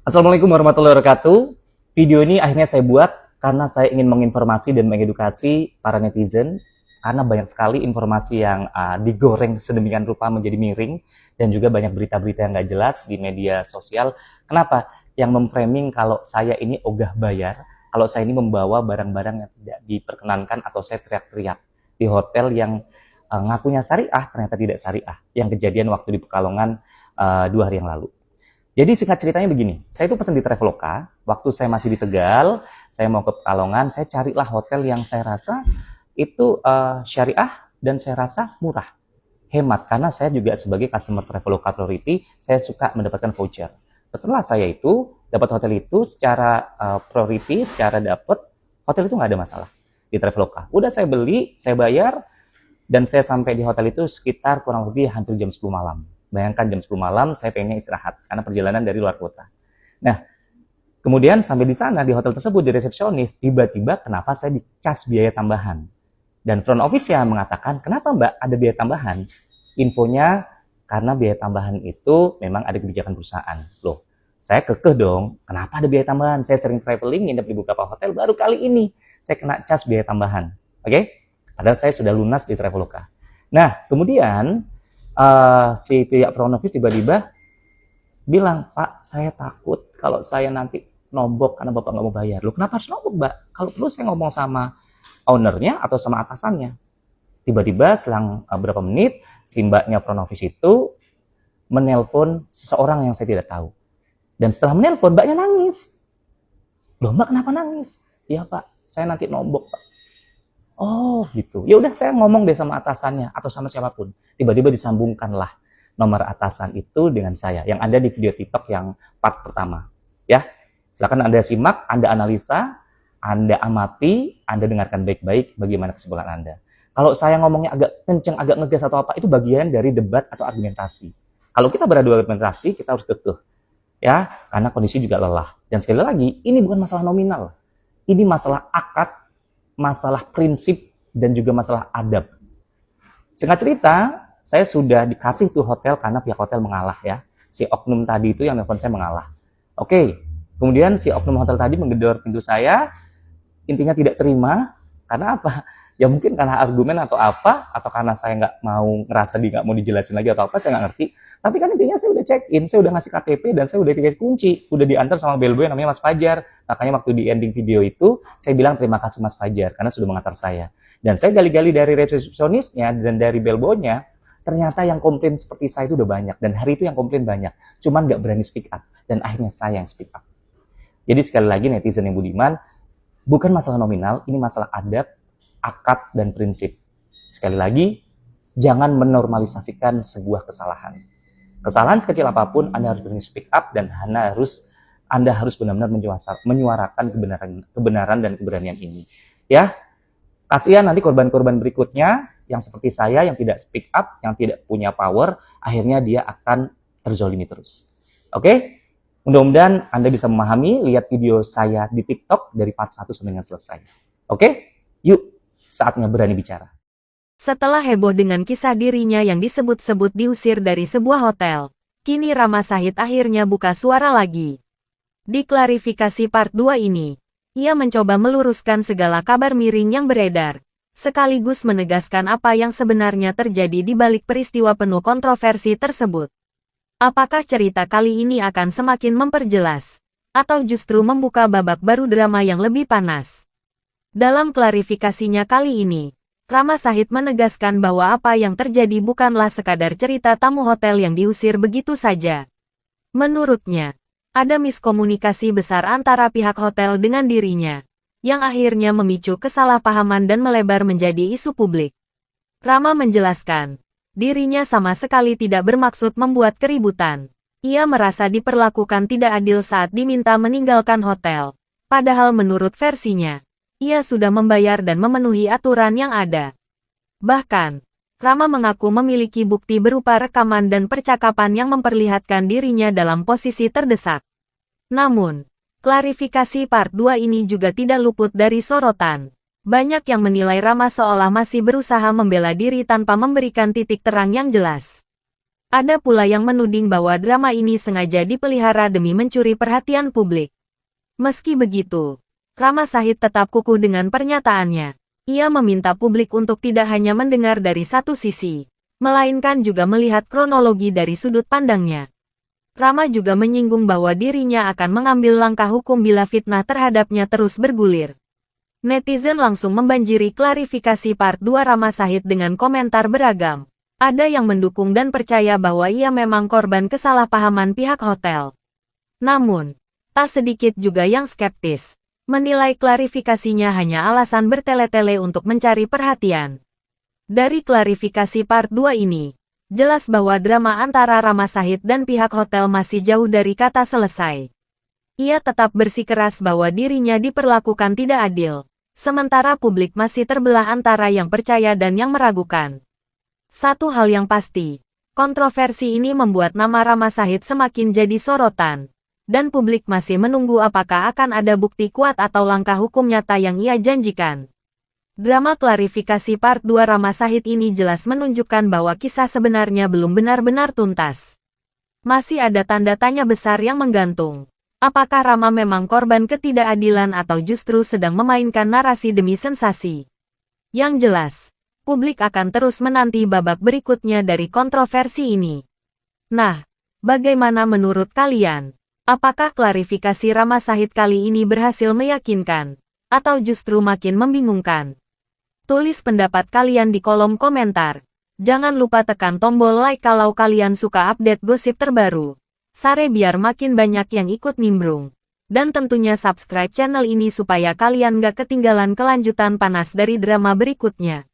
Assalamualaikum warahmatullahi wabarakatuh. Video ini akhirnya saya buat karena saya ingin menginformasi dan mengedukasi para netizen karena banyak sekali informasi yang digoreng sedemikian rupa menjadi miring dan juga banyak berita-berita yang nggak jelas di media sosial. Kenapa? Yang memframing kalau saya ini ogah bayar, kalau saya ini membawa barang-barang yang tidak diperkenankan atau saya teriak-teriak di hotel yang ngakunya syariah ternyata tidak syariah. Yang kejadian waktu di Pekalongan 2 hari yang lalu. Jadi singkat ceritanya begini, saya itu pesan di Traveloka, waktu saya masih di Tegal, saya mau ke Pekalongan, saya carilah hotel yang saya rasa itu syariah dan saya rasa murah, hemat, karena saya juga sebagai customer Traveloka Priority, saya suka mendapatkan voucher. Setelah saya itu dapat hotel itu secara priority, secara dapat, hotel itu nggak ada masalah di Traveloka. Udah saya beli, saya bayar, dan saya sampai di hotel itu sekitar kurang lebih hampir jam 10 malam. Bayangkan jam 10 malam saya pengennya istirahat karena perjalanan dari luar kota. Nah, kemudian sampai di sana di hotel tersebut di resepsionis, tiba-tiba kenapa saya dicas biaya tambahan. Dan front office-nya mengatakan, "Kenapa Mbak ada biaya tambahan?" Infonya karena biaya tambahan itu memang ada kebijakan perusahaan. Loh, saya kekeh dong, kenapa ada biaya tambahan? Saya sering traveling, nginep di beberapa hotel, baru kali ini saya kena cas biaya tambahan. Oke? Padahal saya sudah lunas di Traveloka. Nah, kemudian si pihak front office tiba-tiba bilang, "Pak, saya takut kalau saya nanti nombok karena Bapak nggak mau bayar." Loh, kenapa harus nombok, Mbak? Kalau perlu saya ngomong sama ownernya atau sama atasannya. Tiba-tiba selang beberapa menit, si mbaknya front office itu menelpon seseorang yang saya tidak tahu. Dan setelah menelpon, mbaknya nangis. Loh, Mbak kenapa nangis? "Iya, Pak, saya nanti nombok, Pak." Oh gitu. Ya udah saya ngomong deh sama atasannya atau sama siapapun. Tiba-tiba disambungkanlah nomor atasan itu dengan saya yang ada di video TikTok yang part pertama. Ya, silakan Anda simak, Anda analisa, Anda amati, Anda dengarkan baik-baik bagaimana kesimpulan Anda. Kalau saya ngomongnya agak kenceng, agak ngegas atau apa, itu bagian dari debat atau argumentasi. Kalau kita beradu argumentasi, kita harus kekeh. Ya, karena kondisi juga lelah. Dan sekali lagi, ini bukan masalah nominal. Ini masalah akad, masalah prinsip, dan juga masalah adab. Singkat cerita, saya sudah dikasih tuh hotel karena pihak hotel mengalah ya. Si oknum tadi itu yang nelfon saya mengalah. Oke, kemudian si oknum hotel tadi menggedor pintu saya, intinya tidak terima, karena apa? Ya mungkin karena argumen atau apa, atau karena saya nggak mau ngerasa nggak mau dijelasin lagi atau apa, saya nggak ngerti. Tapi kan intinya saya udah check in, saya udah ngasih KTP, dan saya udah dikasih kunci, udah diantar sama bellboy yang namanya Mas Fajar. Makanya waktu di ending video itu, saya bilang terima kasih Mas Fajar, karena sudah mengantar saya. Dan saya gali-gali dari resepsionisnya dan dari bellboynya, ternyata yang komplain seperti saya itu udah banyak, dan hari itu yang komplain banyak, cuman nggak berani speak up, dan akhirnya saya yang speak up. Jadi sekali lagi netizen yang budiman, bukan masalah nominal, ini masalah adab, akad, dan prinsip. Sekali lagi, jangan menormalisasikan sebuah kesalahan. Kesalahan sekecil apapun, Anda harus berani speak up, dan Anda harus benar-benar menyuarakan kebenaran dan keberanian ini. Ya, kasihan nanti korban-korban berikutnya yang seperti saya yang tidak speak up, yang tidak punya power, akhirnya dia akan terzolimi terus. Oke? Mudah-mudahan Anda bisa memahami, lihat video saya di TikTok dari part 1 sampai dengan selesai. Oke? Yuk, saatnya berani bicara. Setelah heboh dengan kisah dirinya yang disebut-sebut diusir dari sebuah hotel, kini Rama Shahid akhirnya buka suara lagi. Di klarifikasi part 2 ini, ia mencoba meluruskan segala kabar miring yang beredar, sekaligus menegaskan apa yang sebenarnya terjadi di balik peristiwa penuh kontroversi tersebut. Apakah cerita kali ini akan semakin memperjelas, atau justru membuka babak baru drama yang lebih panas? Dalam klarifikasinya kali ini, Rama Shahid menegaskan bahwa apa yang terjadi bukanlah sekadar cerita tamu hotel yang diusir begitu saja. Menurutnya, ada miskomunikasi besar antara pihak hotel dengan dirinya, yang akhirnya memicu kesalahpahaman dan melebar menjadi isu publik. Rama menjelaskan, dirinya sama sekali tidak bermaksud membuat keributan. Ia merasa diperlakukan tidak adil saat diminta meninggalkan hotel, padahal menurut versinya, ia sudah membayar dan memenuhi aturan yang ada. Bahkan, Rama mengaku memiliki bukti berupa rekaman dan percakapan yang memperlihatkan dirinya dalam posisi terdesak. Namun, klarifikasi part 2 ini juga tidak luput dari sorotan. Banyak yang menilai Rama seolah masih berusaha membela diri tanpa memberikan titik terang yang jelas. Ada pula yang menuding bahwa drama ini sengaja dipelihara demi mencuri perhatian publik. Meski begitu, Rama Shahid tetap kukuh dengan pernyataannya. Ia meminta publik untuk tidak hanya mendengar dari satu sisi, melainkan juga melihat kronologi dari sudut pandangnya. Rama juga menyinggung bahwa dirinya akan mengambil langkah hukum bila fitnah terhadapnya terus bergulir. Netizen langsung membanjiri klarifikasi part 2 Rama Shahid dengan komentar beragam. Ada yang mendukung dan percaya bahwa ia memang korban kesalahpahaman pihak hotel. Namun, tak sedikit juga yang skeptis, menilai klarifikasinya hanya alasan bertele-tele untuk mencari perhatian. Dari klarifikasi part 2 ini, jelas bahwa drama antara Rama Shahid dan pihak hotel masih jauh dari kata selesai. Ia tetap bersikeras bahwa dirinya diperlakukan tidak adil, sementara publik masih terbelah antara yang percaya dan yang meragukan. Satu hal yang pasti, kontroversi ini membuat nama Rama Shahid semakin jadi sorotan, dan publik masih menunggu apakah akan ada bukti kuat atau langkah hukum nyata yang ia janjikan. Drama klarifikasi part 2 Rama Shahid ini jelas menunjukkan bahwa kisah sebenarnya belum benar-benar tuntas. Masih ada tanda tanya besar yang menggantung. Apakah Rama memang korban ketidakadilan atau justru sedang memainkan narasi demi sensasi? Yang jelas, publik akan terus menanti babak berikutnya dari kontroversi ini. Nah, bagaimana menurut kalian? Apakah klarifikasi Rama Shahid kali ini berhasil meyakinkan, atau justru makin membingungkan? Tulis pendapat kalian di kolom komentar. Jangan lupa tekan tombol like kalau kalian suka update gosip terbaru. Share biar makin banyak yang ikut nimbrung. Dan tentunya subscribe channel ini supaya kalian gak ketinggalan kelanjutan panas dari drama berikutnya.